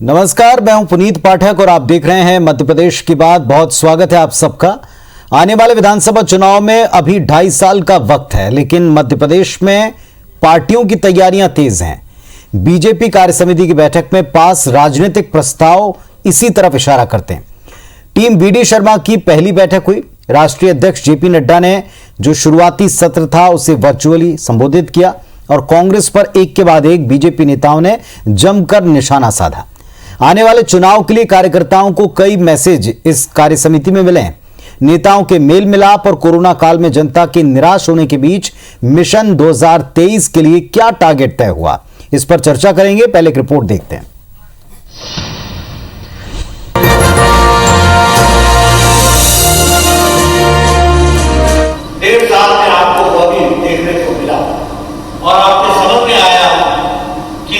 नमस्कार, मैं हूं पुनीत पाठक और आप देख रहे हैं मध्य प्रदेश की बात। बहुत स्वागत है आप सबका। आने वाले विधानसभा चुनाव में अभी 2.5 साल का वक्त है, लेकिन मध्य प्रदेश में पार्टियों की तैयारियां तेज हैं। बीजेपी कार्य समिति की बैठक में पास राजनीतिक प्रस्ताव इसी तरफ इशारा करते हैं। टीम वीडी शर्मा की पहली बैठक हुई। राष्ट्रीय अध्यक्ष जेपी नड्डा ने जो शुरुआती सत्र था उसे वर्चुअली संबोधित किया और कांग्रेस पर एक के बाद एक बीजेपी नेताओं ने जमकर निशाना साधा। आने वाले चुनाव के लिए कार्यकर्ताओं को कई मैसेज इस कार्य समिति में मिले हैं। नेताओं के मेल मिलाप और कोरोना काल में जनता के निराश होने के बीच मिशन 2023 के लिए क्या टारगेट तय हुआ, इस पर चर्चा करेंगे। पहले एक रिपोर्ट देखते हैं। डेढ़ साल में आपको वो भी देखने को मिला और आपके समझ में आया कि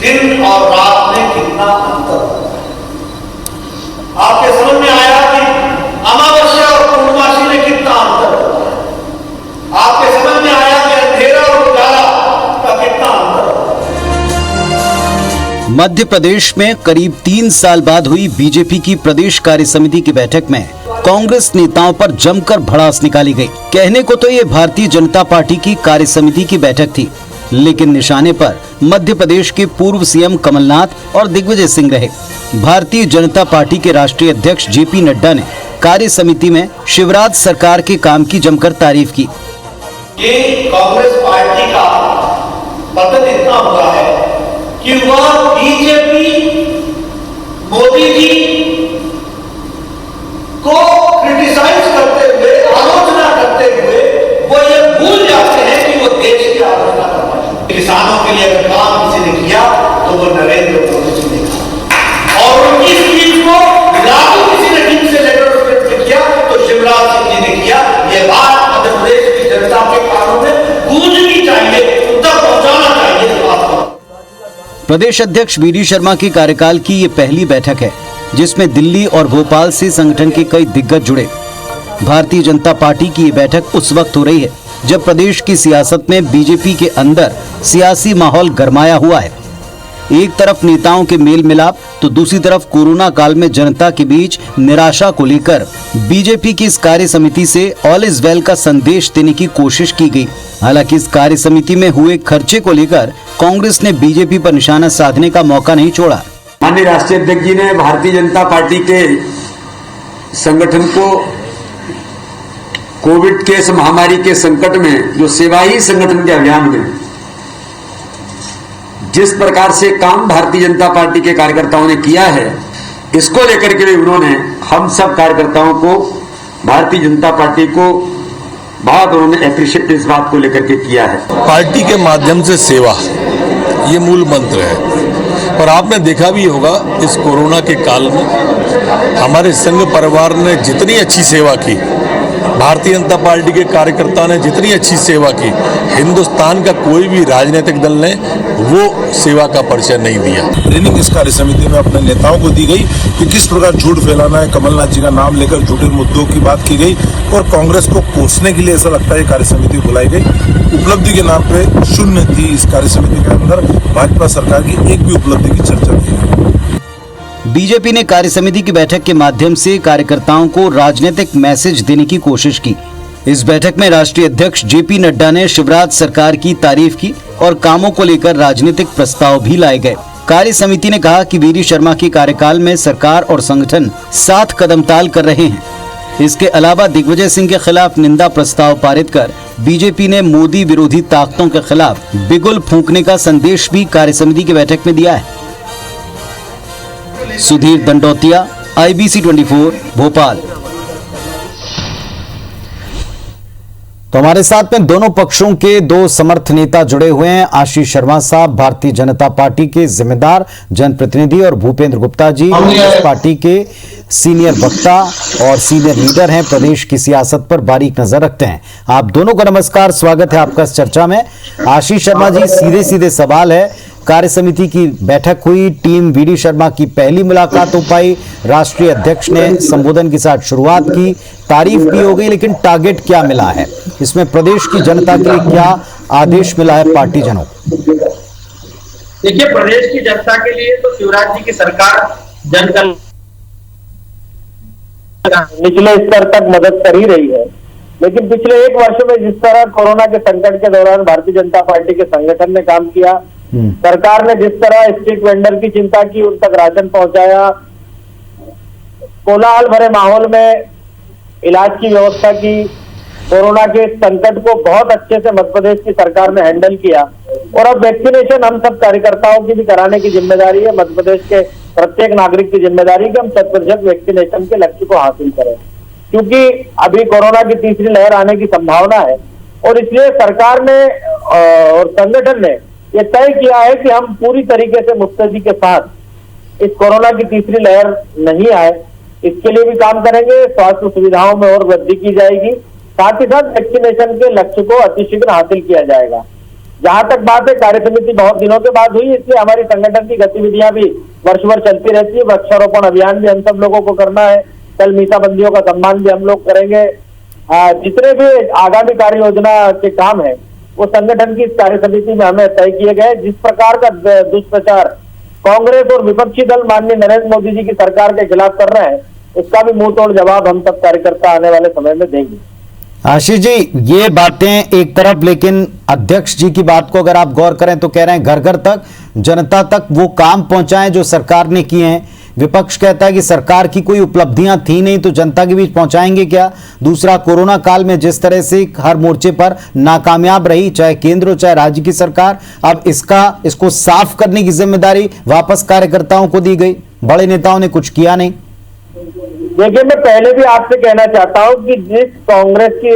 दिन और रात में कितना अंतर है। आपके समझ में आया कि अमावस्या और पूर्णमासी में कितना अंतर है। आपके समझ में आया कि अंधेरा और उजाला का कितना अंतर है। मध्य प्रदेश में करीब 3 साल बाद हुई बीजेपी की प्रदेश कार्य समिति की बैठक में कांग्रेस नेताओं पर जमकर भड़ास निकाली गई। कहने को तो ये भारतीय जनता पार्टी की कार्य समिति की बैठक थी, लेकिन निशाने पर मध्य प्रदेश के पूर्व सीएम कमलनाथ और दिग्विजय सिंह रहे। भारतीय जनता पार्टी के राष्ट्रीय अध्यक्ष जेपी नड्डा ने कार्य समिति में शिवराज सरकार के काम की जमकर तारीफ की। ये कांग्रेस पार्टी का पतन इतना हुआ है कि वह बीजेपी मोदी जी को क्रिटिसाइज करते हुए, आलोचना करते हुए वो ये भूल जाते हैं कि वो देश की आलोचना करना चाहिए। किसानों के लिए अगर काम किसी ने किया तो वो नरेंद्र मोदी जी ने किया और उनकी स्कीम को लागू किसी ने ठीक से लेकर उसमें किया तो शिवराज सिंह जी ने किया। ये बात मध्य प्रदेश की जनता के कानों में गूंजनी चाहिए, तक पहुंचाना चाहिए इस बात को। प्रदेश अध्यक्ष वीडी शर्मा के कार्यकाल की ये पहली बैठक है जिसमें दिल्ली और भोपाल से संगठन के कई दिग्गज जुड़े। भारतीय जनता पार्टी की ये बैठक उस वक्त हो रही है जब प्रदेश की सियासत में बीजेपी के अंदर सियासी माहौल गरमाया हुआ है। एक तरफ नेताओं के मेल मिलाप तो दूसरी तरफ कोरोना काल में जनता के बीच निराशा को लेकर बीजेपी की इस कार्य समिति से ऑल इज वेल का संदेश देने की कोशिश की गई। हालांकि इस कार्य समिति में हुए खर्चे को लेकर कांग्रेस ने बीजेपी पर निशाना साधने का मौका नहीं छोड़ा। माननीय राष्ट्रीय अध्यक्ष जी ने भारतीय जनता पार्टी के संगठन को कोविड के इस महामारी के संकट में जो सेवा ही संगठन के अभियान में जिस प्रकार से काम भारतीय जनता पार्टी के कार्यकर्ताओं ने किया है, इसको लेकर के भी उन्होंने हम सब कार्यकर्ताओं को, भारतीय जनता पार्टी को बहुत उन्होंने एप्रिशिएट इस बात को लेकर के किया है। पार्टी के माध्यम से सेवा, ये मूल मंत्र है। और आपने देखा भी होगा इस कोरोना के काल में हमारे संघ परिवार ने जितनी अच्छी सेवा की, भारतीय जनता पार्टी के कार्यकर्ता ने जितनी अच्छी सेवा की, हिंदुस्तान का कोई भी राजनीतिक दल ने वो सेवा का परिचय नहीं दिया। ट्रेनिंग इस कार्य समिति में अपने नेताओं को दी गई कि किस प्रकार झूठ फैलाना है। कमलनाथ जी का नाम लेकर झूठे मुद्दों की बात की गई और कांग्रेस को कोसने के लिए ऐसा लगता है कार्य समिति बुलाई गई। उपलब्धि के नाम पे शून्य थी इस कार्य समिति के अंदर। भाजपा सरकार की एक भी उपलब्धि की चर्चा नहीं। बीजेपी ने कार्य समिति की बैठक के माध्यम से कार्यकर्ताओं को राजनीतिक मैसेज देने की कोशिश की। इस बैठक में राष्ट्रीय अध्यक्ष जेपी नड्डा ने शिवराज सरकार की तारीफ की और कामों को लेकर राजनीतिक प्रस्ताव भी लाए गए। कार्य समिति ने कहा कि वीडी शर्मा के कार्यकाल में सरकार और संगठन साथ कदमताल कर रहे हैं। इसके अलावा दिग्विजय सिंह के खिलाफ निंदा प्रस्ताव पारित कर बीजेपी ने मोदी विरोधी ताकतों के खिलाफ बिगुल फूंकने का संदेश भी कार्य समिति की बैठक में दिया है। सुधीर दंडोतिया, IBC 24, भोपाल। तो हमारे साथ में दोनों पक्षों के 2 समर्थ नेता जुड़े हुए हैं। आशीष शर्मा साहब भारतीय जनता पार्टी के जिम्मेदार जनप्रतिनिधि और भूपेंद्र गुप्ता जी कांग्रेस पार्टी के सीनियर वक्ता और सीनियर लीडर हैं, प्रदेश की सियासत पर बारीक नजर रखते हैं। आप दोनों को नमस्कार, स्वागत है आपका इस चर्चा में। आशीष शर्मा जी, सीधे सीधे सवाल है, कार्य समिति की बैठक हुई, टीम वीडी शर्मा की पहली मुलाकात हो पाई, राष्ट्रीय अध्यक्ष ने संबोधन के साथ शुरुआत की, तारीफ भी हो गई, लेकिन टारगेट क्या मिला है? इसमें प्रदेश की जनता के लिए क्या आदेश मिला है पार्टी जनों? देखिए, प्रदेश की जनता के लिए तो शिवराज जी की सरकार जन कल्याण निचले स्तर तक मदद कर ही रही है। लेकिन पिछले एक वर्ष में जिस तरह कोरोना के संकट के दौरान भारतीय जनता पार्टी के संगठन ने काम किया, सरकार ने जिस तरह स्ट्रीट वेंडर की चिंता की, उन तक राशन पहुंचाया, कोलाहल भरे माहौल में इलाज की व्यवस्था की, कोरोना के संकट को बहुत अच्छे से मध्य प्रदेश की सरकार ने हैंडल किया। और अब वैक्सीनेशन हम सब कार्यकर्ताओं की भी कराने की जिम्मेदारी है। मध्य प्रदेश के प्रत्येक नागरिक की जिम्मेदारी है कि हम 100% वैक्सीनेशन के लक्ष्य को हासिल करें, क्योंकि अभी कोरोना की तीसरी लहर आने की संभावना है। और इसलिए सरकार ने और संगठन ने ये तय किया है कि हम पूरी तरीके से मुस्तैदी के साथ इस कोरोना की तीसरी लहर नहीं आए, इसके लिए भी काम करेंगे। स्वास्थ्य सुविधाओं में और वृद्धि की जाएगी, साथ ही साथ वैक्सीनेशन के लक्ष्य को अतिशीघ्र हासिल किया जाएगा। जहां तक बात है, कार्य समिति बहुत दिनों के बाद हुई, इसलिए हमारी संगठन की गतिविधियां भी वर्ष भर चलती रहती है। वृक्षारोपण अभियान भी हम सब लोगों को करना है, कल मीसाबंदियों का सम्मान भी हम लोग करेंगे। जितने भी आगामी कार्य योजना के काम है वो संगठन की इस कार्य समिति में हमें तय किए गए। जिस प्रकार का दुष्प्रचार कांग्रेस और विपक्षी दल माननीय नरेंद्र मोदी जी की सरकार के खिलाफ कर रहे हैं, उसका भी मुंह तोड़ जवाब हम सब कार्यकर्ता आने वाले समय में देंगे। आशीष जी, ये बातें एक तरफ, लेकिन अध्यक्ष जी की बात को अगर आप गौर करें तो कह रहे हैं घर घर तक, जनता तक वो काम पहुंचाएं जो सरकार ने किए हैं। विपक्ष कहता है कि सरकार की कोई उपलब्धियां थी नहीं तो जनता के बीच पहुंचाएंगे क्या। दूसरा, कोरोना काल में जिस तरह से हर मोर्चे पर नाकामयाब रही, चाहे केंद्र हो चाहे राज्य की सरकार, अब इसको साफ करने की जिम्मेदारी वापस कार्यकर्ताओं को दी गई। बड़े नेताओं ने कुछ किया नहीं। देखिए, मैं पहले भी आपसे कहना चाहता हूं कि जिस कांग्रेस की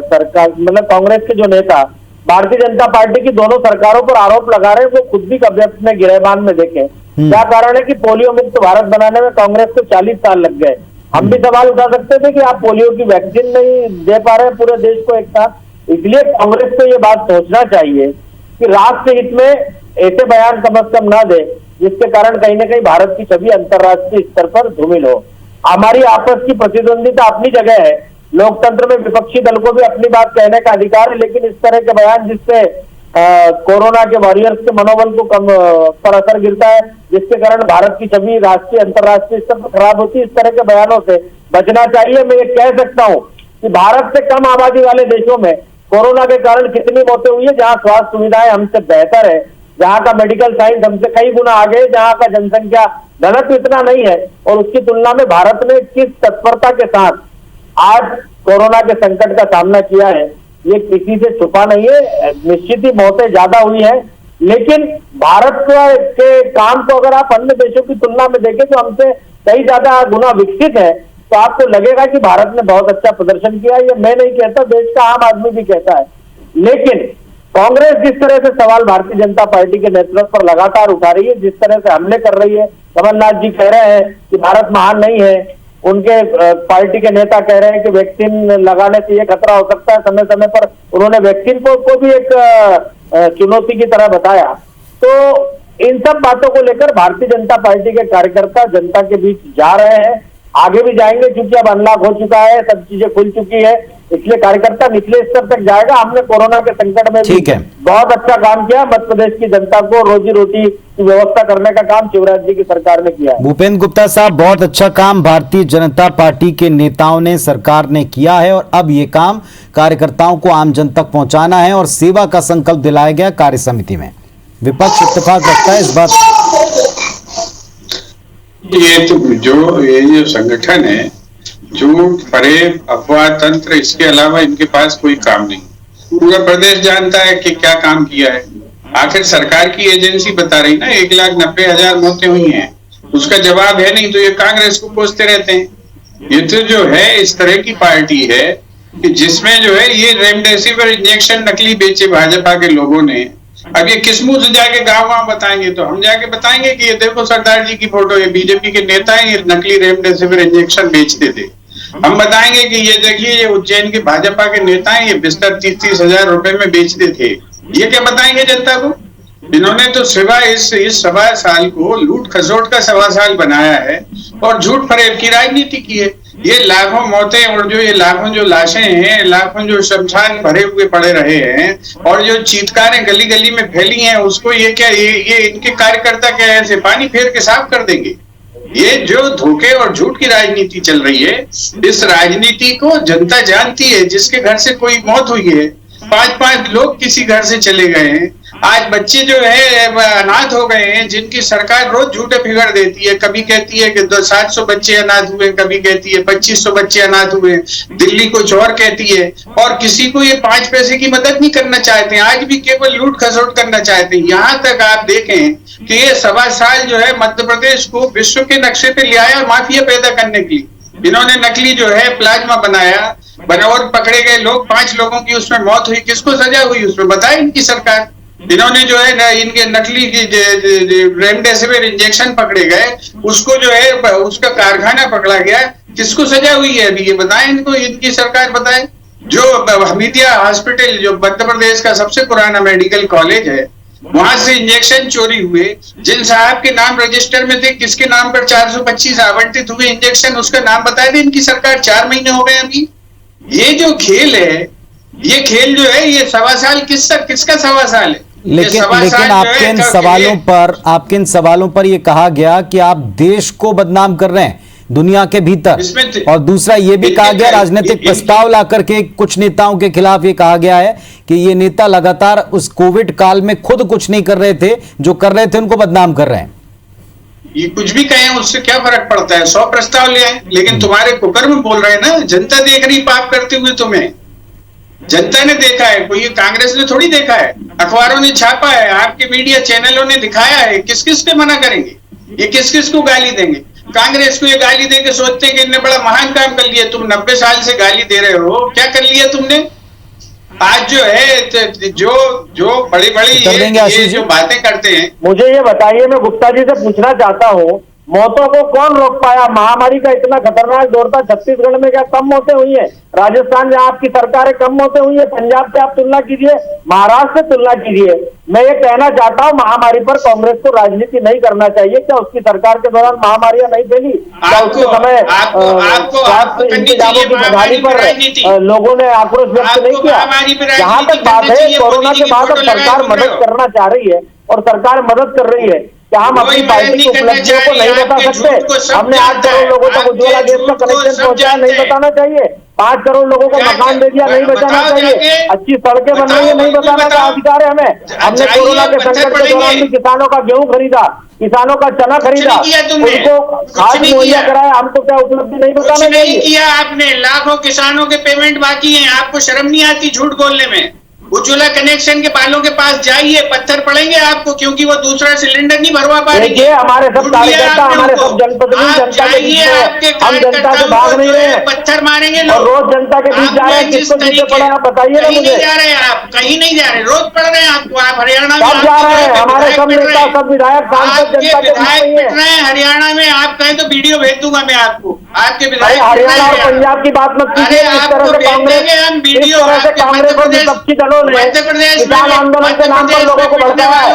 सरकार, मतलब कांग्रेस के जो नेता भारतीय जनता पार्टी की दोनों सरकारों पर आरोप लगा रहे हैं, वो खुद भी कभी अपने गिरहबान में देखें। क्या कारण है कि पोलियो मुक्त भारत बनाने में कांग्रेस को 40 साल लग गए। हम भी सवाल उठा सकते थे कि आप पोलियो की वैक्सीन नहीं दे पा रहे हैं पूरे देश को एक साथ। इसलिए कांग्रेस को ये बात सोचना चाहिए कि राष्ट्र हित में ऐसे बयान कम से कम ना दे जिसके कारण कहीं ना कहीं भारत की छवि अंतर्राष्ट्रीय स्तर पर धूमिल हो। हमारी आपस की प्रतिद्वंदिता अपनी जगह है, लोकतंत्र में विपक्षी दल को भी अपनी बात कहने का अधिकार है, लेकिन इस तरह के बयान जिससे कोरोना के वॉरियर्स के मनोबल को कम पर असर गिरता है, जिसके कारण भारत की छवि राष्ट्रीय अंतर्राष्ट्रीय स्तर पर खराब होती है, इस तरह के बयानों से बचना चाहिए। मैं ये कह सकता हूँ कि भारत से कम आबादी वाले देशों में कोरोना के कारण कितनी मौतें हुई है, जहाँ स्वास्थ्य सुविधाएं हमसे बेहतर है, जहाँ का मेडिकल साइंस हमसे कई गुना आगे, जहाँ का जनसंख्या घनत्व इतना नहीं है, और उसकी तुलना में भारत ने किस तत्परता के साथ आज कोरोना के संकट का सामना किया है, ये किसी से छुपा नहीं है। निश्चित ही मौतें ज्यादा हुई है, लेकिन भारत के काम को अगर आप अन्य देशों की तुलना में देखें जो हमसे कई ज्यादा गुना विकसित है, तो आपको लगेगा कि भारत ने बहुत अच्छा प्रदर्शन किया। ये मैं नहीं कहता, देश का आम आदमी भी कहता है। लेकिन कांग्रेस जिस तरह से सवाल भारतीय जनता पार्टी के नेतृत्व पर लगातार उठा रही है, जिस तरह से हमले कर रही है, कमलनाथ जी कह रहे हैं कि भारत महान नहीं है, उनके पार्टी के नेता कह रहे हैं कि वैक्सीन लगाने से ये खतरा हो सकता है, समय समय पर उन्होंने वैक्सीन को भी एक चुनौती की तरह बताया। तो इन सब बातों को लेकर भारतीय जनता पार्टी के कार्यकर्ता जनता के बीच जा रहे हैं, आगे भी जाएंगे, क्योंकि अब अनलॉक हो चुका है, सब चीजें खुल चुकी है, इसलिए कार्यकर्ता निचले स्तर तक जाएगा। हमने कोरोना के संकट में भी बहुत अच्छा काम किया। मध्य प्रदेश की जनता को रोजी रोटी की व्यवस्था करने का काम शिवराज जी की सरकार ने किया है। भूपेंद्र गुप्ता साहब, बहुत अच्छा काम भारतीय जनता पार्टी के नेताओं ने, सरकार ने किया है, और अब ये काम कार्यकर्ताओं को आम जन तक पहुंचाना है और सेवा का संकल्प दिलाया गया कार्य समिति में। विपक्ष इत्तेफाक रखता है इस बात। ये जो संगठन है, झूठ, फरेब, अफवाह तंत्र, इसके अलावा इनके पास कोई काम नहीं। पूरा प्रदेश जानता है कि क्या काम किया है। आखिर सरकार की एजेंसी बता रही ना 1,90,000 मौतें हुई हैं, उसका जवाब है नहीं, तो ये कांग्रेस को कोसते रहते हैं। ये तो जो है इस तरह की पार्टी है कि जिसमें जो है ये रेमडेसिविर इंजेक्शन नकली बेचे भाजपा के लोगों ने। अब ये किस मुंह से जाके गाँव बताएंगे, तो हम जाके बताएंगे कि ये देखो सरदार जी की फोटो, ये बीजेपी के नेता है, ये नकली रेमडेसिविर इंजेक्शन बेचते थे। हम बताएंगे कि ये देखिए ये उज्जैन के भाजपा के नेता हैं, ये बिस्तर 30-30 हजार रुपए में बेचते थे। ये क्या बताएंगे जनता को? इन्होंने तो सिवाय इस सवा साल को लूट खसोट का सवा साल बनाया है और झूठ फरेब की राजनीति की है। ये लाखों मौतें और जो ये लाखों जो लाशें हैं, लाखों जो शमशान भरे हुए पड़े रहे हैं और जो चीत्कारें गली गली में फैली हैं, उसको ये क्या ये इनके कार्यकर्ता क्या ऐसे पानी फेर के साफ कर देंगे? ये जो धोखे और झूठ की राजनीति चल रही है, इस राजनीति को जनता जानती है। जिसके घर से कोई मौत हुई है, 5-5 लोग किसी घर से चले गए हैं, आज बच्चे जो है अनाथ हो गए हैं, जिनकी सरकार रोज झूठे फिगर देती है। कभी कहती है कि 700 बच्चे अनाथ हुए, कभी कहती है 2500 बच्चे अनाथ हुए, दिल्ली कुछ और कहती है, और किसी को ये 5 पैसे की मदद नहीं करना चाहते हैं। आज भी केवल लूट खसोट करना चाहते हैं। यहाँ तक आप देखें कि ये सवा साल जो है मध्य प्रदेश को विश्व के नक्शे पे ले आया माफिया पैदा करने के लिए। इन्होंने नकली जो है प्लाज्मा बनाया और पकड़े गए लोग, 5 लोगों की उसमें मौत हुई। किसको सजा हुई उसमें बताए इनकी सरकार? इन्होंने जो है इनके नकली रेमडेसिविर इंजेक्शन पकड़े गए, उसको जो है उसका कारखाना पकड़ा गया, किसको सजा हुई है अभी ये बताएं इनको, इनकी सरकार बताए। जो हमीदिया हॉस्पिटल जो मध्य प्रदेश का सबसे पुराना मेडिकल कॉलेज है, वहां से इंजेक्शन चोरी हुए, जिन साहब के नाम रजिस्टर में थे, किसके नाम पर 425 आवंटित हुए इंजेक्शन, उसका नाम बता दें इनकी सरकार। 4 महीने हो गए अभी। ये जो खेल है, ये खेल जो है, ये सवा साल किसका सवा साल है? लेकिन आपके इन सवालों पर ये कहा गया कि आप देश को बदनाम कर रहे हैं दुनिया के भीतर, और दूसरा ये भी कहा गया राजनीतिक प्रस्ताव लाकर के कुछ नेताओं के खिलाफ ये कहा गया है कि ये नेता लगातार उस कोविड काल में खुद कुछ नहीं कर रहे थे, जो कर रहे थे उनको बदनाम कर रहे हैं। ये कुछ भी कहें उससे क्या फर्क पड़ता है? 100 प्रस्ताव ले आए, लेकिन तुम्हारे कुकर्म बोल रहे हैं ना। जनता देख रही पाप करते हुए तुम्हें, जनता ने देखा है, कोई कांग्रेस ने थोड़ी देखा है। अखबारों ने छापा है, आपके मीडिया चैनलों ने दिखाया है। किस किस पे मना करेंगे? ये किस किस को गाली देंगे? कांग्रेस को ये गाली देके सोचते हैं कि इन्होंने बड़ा महान काम कर लिया। तुम 90 साल से गाली दे रहे हो, क्या कर लिया तुमने? आज जो है जो बड़ी ये जो बातें करते हैं। मुझे ये बताइए, मैं गुप्ता जी से पूछना चाहता हूँ, मौतों को कौन रोक पाया? महामारी का इतना खतरनाक दौर था, छत्तीसगढ़ में क्या कम मौतें हुई है? राजस्थान में आपकी सरकारें कम मौतें हुई है? पंजाब से आप तुलना कीजिए, महाराष्ट्र से तुलना कीजिए। मैं ये कहना चाहता हूँ, महामारी पर कांग्रेस को राजनीति नहीं करना चाहिए। क्या उसकी सरकार के दौरान महामारियां नहीं फैली? क्या उसके समय इंतजामों की बहाली पर लोगों ने आक्रोश व्यक्त नहीं किया? जहां तक बात है, कोरोना के बाद अब सरकार मदद करना चाह रही है और सरकार मदद कर रही है। क्या हम अपनी पार्टी की उपलब्धियों को नहीं बता सकते? हमने 8 करोड़ लोगों तक उज्ज्वला गैस का कनेक्शन पहुंचाया, नहीं बताना चाहिए? 5 करोड़ लोगों को मकान दे दिया, नहीं बताना चाहिए? अच्छी सड़कें बनाई है, नहीं बताना का अधिकार है हमें? हमने कोरोना के संकट के दौरान भी किसानों का गेहूं खरीदा, किसानों का चना खरीदा, उनको खाद मुहैया कराया, हमको क्या उपलब्धि नहीं बताना चाहिए? किया आपने, लाखों किसानों के पेमेंट बाकी है, आपको शर्म नहीं आती झूठ बोलने में? उज्ज्वला कनेक्शन के बालों के पास जाइए, पत्थर पड़ेंगे आपको, क्योंकि वो दूसरा सिलेंडर नहीं भरवा पा रही है। हमारे सब कार्यकर्ता, हमारे सब जनप्रतिनिधि जनता के बीच में, हम जनता से भाग नहीं रहे हैं, पत्थर मारेंगे लोग, रोज जनता के बीच जा रहे हैं। किसको पीछे पड़े आप बताइए ना मुझे। जा रहे हैं आप, कहीं नहीं जा रहे, रोज पड़ रहे हैं आपको। आप हरियाणा में सब जा रहे हैं, हमारे सब नेता, सब विधायक, सांसद जनता के बीच में है। हरियाणा में आप कहें तो वीडियो भेज दूंगा मैं आपको, आपके विधायक। हरियाणा और पंजाब की बात मत कीजिए। इस तरह से कांग्रेस और विपक्षी दलों ने किसान आंदोलन के नाम पर लोगों को भड़काया है।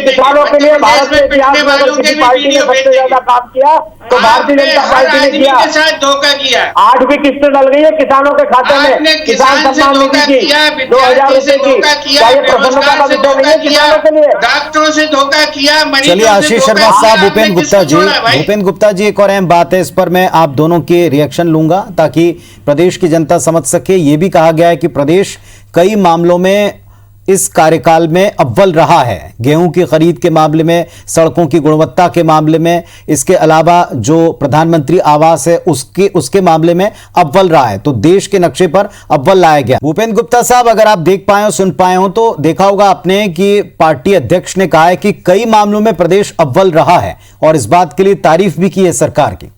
किसानों के लिए भारत के इतिहास में अगर किसी पार्टी ने सबसे ज्यादा काम किया तो भारतीय जनता पार्टी ने किया। के साथ धोखा किया। 8वीं किस्त डल गई है किसानों के खाते में, किसान सम्मान निधि की 2000 रुपए की। क्या ये प्रसन्नता का विषय नहीं है किसानों के लिए? डॉक्टरों से धोखा किया। चलिए आशीष शर्मा साहब, भूपेंद्र गुप्ता जी, एक और अहम बात है, इस पर मैं आप दोनों के रिएक्शन लूंगा ताकि प्रदेश की जनता समझ सके। ये भी कहा गया है कि प्रदेश कई मामलों में इस कार्यकाल में अव्वल रहा है, गेहूं की खरीद के मामले में, सड़कों की गुणवत्ता के मामले में, इसके अलावा जो प्रधानमंत्री आवास है उसके मामले में अव्वल रहा है, तो देश के नक्शे पर अव्वल लाया गया। भूपेंद्र गुप्ता साहब, अगर आप देख पाए हो, सुन पाए हो, तो देखा होगा आपने कि पार्टी अध्यक्ष ने कहा है कि कई मामलों में प्रदेश अव्वल रहा है और इस बात के लिए तारीफ भी की है सरकार की।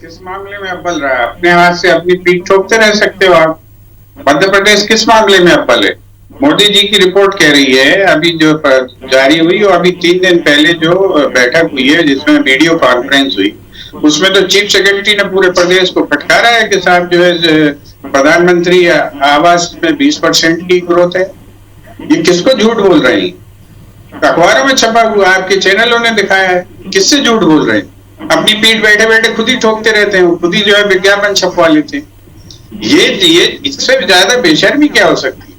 किस मामले में अव्वल रहा है? अपने हाथ से अपनी पीठ ठोकते रह सकते हो आप। मध्य प्रदेश किस मामले में अव्वल है? मोदी जी की रिपोर्ट कह रही है, अभी जो जारी हुई और अभी 3 दिन पहले जो बैठक हुई है जिसमें वीडियो कॉन्फ्रेंस हुई, उसमें तो चीफ सेक्रेटरी ने पूरे प्रदेश को फटकारा है कि साहब जो है प्रधानमंत्री आवास में 20% की ग्रोथ है। ये किसको झूठ बोल रहे हैं? अखबारों में छपा हुआ, आपके चैनलों ने दिखाया है। किससे झूठ बोल रहे हैं? अपनी पीठ बैठे बैठे खुद ही ठोकते रहते हैं, खुद ही जो है विज्ञापन छपवा लेते हैं। ये इससे ज्यादा बेशर्मी क्या हो सकती है?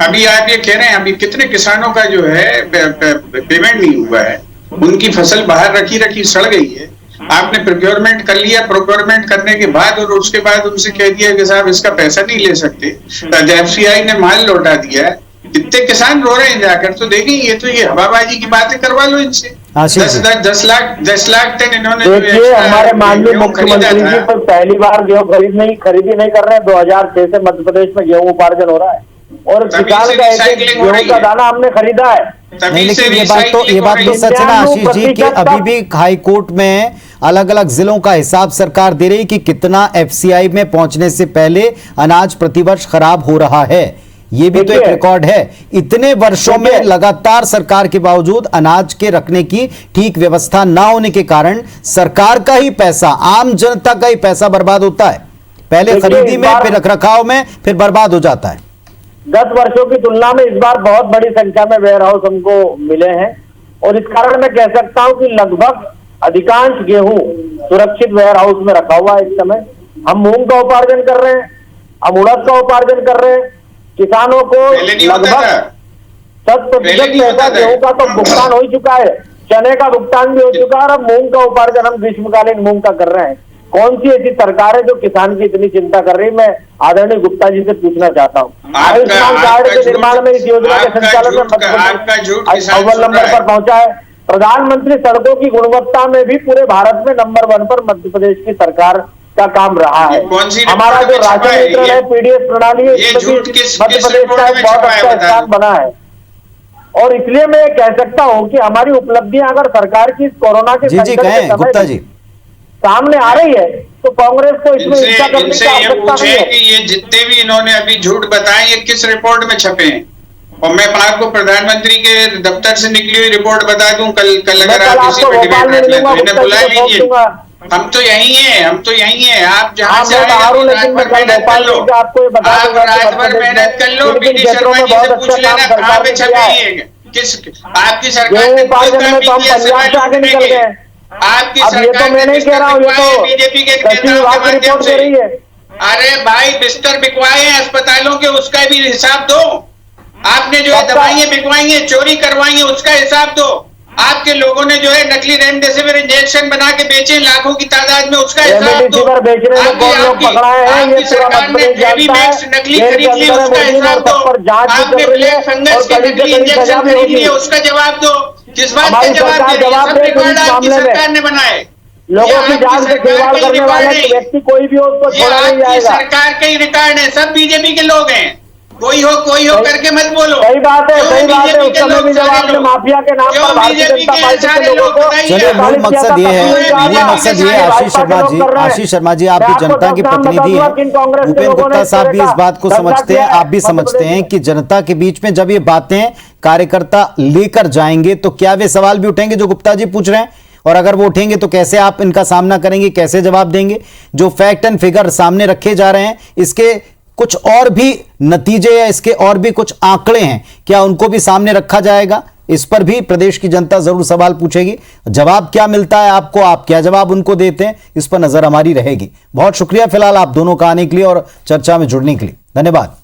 अभी आप ये कह रहे हैं अभी कितने किसानों का जो है पेमेंट नहीं हुआ है, उनकी फसल बाहर रखी सड़ गई है। आपने प्रोक्योरमेंट कर लिया, प्रोक्योरमेंट करने के बाद और उसके बाद उनसे कह दिया कि साहब इसका पैसा नहीं ले सकते, FCI ने माल लौटा दिया है। कितने किसान रो रहे हैं जाकर, तो देखें ये हवाबाजी की बातें करवा लो इनसे। 10 लाख टन इन्होंने देखिए, हमारे माननीय मुख्यमंत्री जी पर पहली बार गेहूं खरीदी नहीं कर रहे हैं। 2006 से मध्य प्रदेश में गेहूं उपार्जन हो रहा है और किसान का एक गेहूं का दाना हमने खरीदा है। नहीं, लेकिन ये बात तो सच है ना आशीष जी कि अभी भी हाई कोर्ट में अलग अलग जिलों का हिसाब सरकार दे रही कि कितना FCI में पहुंचने से पहले अनाज प्रतिवर्ष खराब हो रहा है। ये भी तो एक रिकॉर्ड है। इतने वर्षों में लगातार सरकार के बावजूद अनाज के रखने की ठीक व्यवस्था ना होने के कारण सरकार का ही पैसा, आम जनता का ही पैसा बर्बाद होता है। पहले खरीदी में, फिर रखरखाव में, फिर बर्बाद हो जाता है। 10 वर्षों की तुलना में इस बार बहुत बड़ी संख्या में वेयर हाउस हमको मिले हैं और इस कारण मैं कह सकता हूं कि लगभग अधिकांश गेहूं सुरक्षित वेयर हाउस में रखा हुआ है। इस समय हम मूंग का उपार्जन कर रहे हैं, हम उड़द का उपार्जन कर रहे हैं। किसानों को लगभग 100% पैसा गेहूं का तो भुगतान हो ही चुका है, चने का भुगतान भी हो चुका है और अब मूंग का उपार्जन हम ग्रीष्मकालीन मूंग का कर रहे हैं। कौन सी ऐसी सरकार है जो किसान की इतनी चिंता कर रही है? मैं आदरणीय गुप्ता जी से पूछना चाहता हूँ। आयुष्मान कार्ड के निर्माण में, इस योजना के संचालन में अव्वल नंबर पर पहुंचा है। प्रधानमंत्री सड़कों की गुणवत्ता में भी पूरे भारत में नंबर 1 पर मध्य प्रदेश की सरकार का काम रहा है। हमारा जो राशन वितरण है, PDS प्रणाली है, इसमें मध्य प्रदेश का एक बहुत अच्छा स्थान बना है। और इसलिए मैं कह सकता हूं कि हमारी उपलब्धियां अगर सरकार की कोरोना के संकट के गुप्ता जी सामने आ रही है तो कांग्रेस को इसमें हिस्सा करने की आवश्यकता नहीं है। कि ये जितने भी इन्होंने अभी झूठ बताए ये किस रिपोर्ट में छपे हैं? और मैं आपको प्रधानमंत्री के दफ्तर से निकली हुई रिपोर्ट बता दूं, कल अगर आप इसी पे डिबेट रख लें तो इन्हें बुला लीजिए। हम तो यहीं हैं, आप जहां से रात भर मेहनत कर लो, आप रात भर मेहनत कर लो। BD शर्मा जी से पूछ लेना कहाँ पे छपे ये, किस आपकी सरकार ने कोई काम नहीं किया सवाल उठने के। आपकी सरकार ने बिस्तर बिकवाए बीजेपी के नेताओं के माध्यम से। अरे भाई, बिस्तर बिकवाए हैं अस्पतालों के, उसका भी हिसाब दो। आपने जो है दवाइयां बिकवाई हैं, चोरी करवाई हैं, उसका हिसाब दो। आपके लोगों ने जो है नकली रेमडेसिविर इंजेक्शन बना के बेचे लाखों की तादाद में, उसका हिसाब दो। आपकी सरकार ने बेबीमैक्स नकली खरीद ली, उसका हिसाब दो। आपने ब्लैक फंगस के नकली इंजेक्शन खरीद लिए, उसका जवाब दो। किस बात का जवाब दे रही है? सब रिकॉर्ड आपकी सरकार ने बनाए, लोगों की जान से खिलवाड़ करने वाले व्यक्ति कोई भी हो उसको छोड़ा नहीं जाएगा। सरकार के ही रिकॉर्ड है, सब बीजेपी के लोग हैं। कोई हो करके मत बोलो। सही बात है, सही बात है। उस समय भी जब आपने माफिया के नाम पर भारतीय जनता पार्टी के लोगों को, चलिए मूल मकसद ये है आशीष शर्मा जी, आप भी जनता की प्रतिनिधि हैं। भूपेंद्र गुप्ता साहब भी इस बात को समझते हैं, आप भी समझते हैं कि जनता के बीच में जब ये बातें कार्यकर्ता लेकर जाएंगे तो क्या वे सवाल भी उठेंगे जो गुप्ता जी पूछ रहे हैं? और अगर वो उठेंगे तो कैसे आप इनका सामना करेंगे, कैसे जवाब देंगे? जो फैक्ट एंड फिगर सामने रखे जा रहे हैं, इसके कुछ और भी नतीजे या इसके और भी कुछ आंकड़े हैं, क्या उनको भी सामने रखा जाएगा? इस पर भी प्रदेश की जनता जरूर सवाल पूछेगी। जवाब क्या मिलता है आपको, आप क्या जवाब उनको देते हैं, इस पर नजर हमारी रहेगी। बहुत शुक्रिया फिलहाल आप दोनों का आने के लिए और चर्चा में जुड़ने के लिए। धन्यवाद।